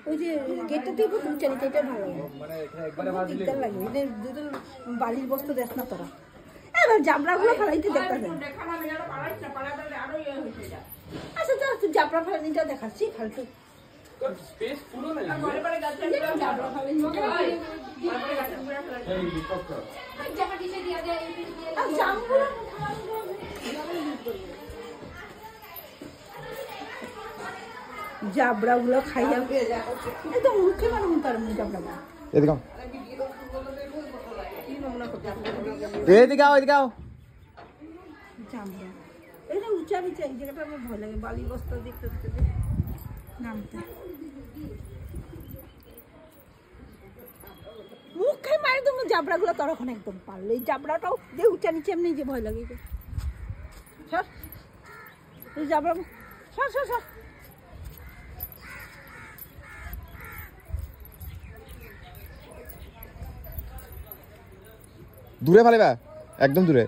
ওই যে গেটটা দিয়ে উঁচা নিচে এটা ভালো লাগে এদের দুজন বাড়ির বস্তু দেখ না তোরা এবার জাবড়াগুলো ফেলাইতে দেখতে আচ্ছা তুই জাবড়া ফেলানিটা দেখাচ্ছি ফালতু স্পেস পুরো না জাবড়া ফেলানি জাবড়া গুলো খাইয়া একদম মুখে মানে তার জাবড়া এটা উঁচা নিচে এই জায়গাটা আমার ভয় লাগে বালি বস্তা দেখতে দেখতে নামতে মুখে মারে তুমি জাবড়া গুলো তখন একদম পারলো এই জাবড়াটাও যে উঁচা নিচে এমনি যে ভয় লাগে সর এই জাবড়া সর সর সর দূরে ফেলেবা একদম দূরে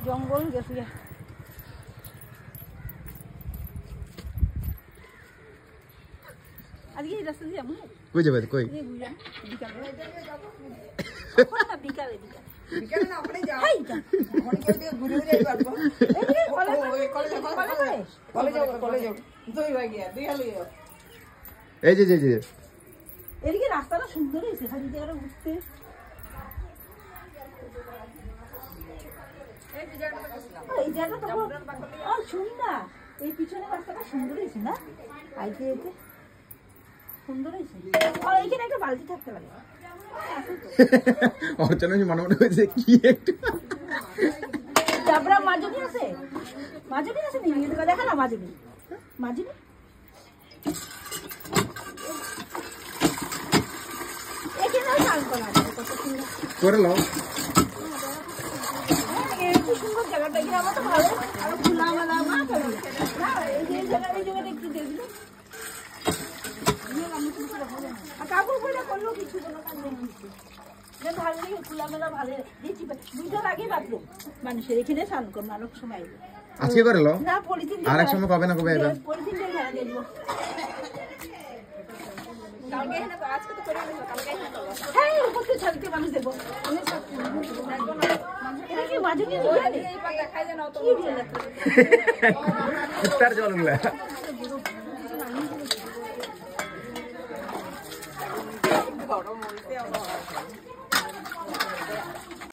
জঙ্গল গেছে আজকে এই রাস্তা দিয়ে যাবো কই যাবে কই বিকালে বিকালে না আপনি যাও মনে করে ঘুরে যাই পারবো কলেজ দুই ভাগিয়া দুই হালি এই যে এদিকে রাস্তাটা সুন্দর হয়েছে খালি জায়গাটা উঠতে এই জায়গাটা সুন্দর এই পিছনে রাস্তাটা সুন্দর হয়েছে না আইতে আইতে সুন্দর হয়েছে আর এইখানে একটা বালতি থাকতে পারে অর্চনা মনে মনে হয়েছে কি একটু জাবরা মাজনি আছে নি দেখা না মাজনি এখানেও চাল করা আছে কত সুন্দর করে নাও এই সুন্দর জায়গাটা এখানে আমার তো ভালো আর খোলামেলা মা করে না এই জায়গাটা একটু দেখবি আর কাপড় পরে করলো কিছু কোনো কাজ নেই ভালো লাগে খোলামেলা ভালো দিচ্ছি দুইটার আগে বাথরুম মানুষের এখানে স্নান করবো অনেক সময় আজকে করে লো না পলিথিন আরেক সময় পাবে না কবে এবার পলিথিন দিয়ে ভেড়া দিয়ে দেবো কালকে এখানে আজকে তো করে দেবো কালকে এখানে করবো হ্যাঁ উপরে ছাদকে মানুষ দেবো এটা কি মাঝে নিয়ে এই পাতা খাই জানো তো তার জলগুলা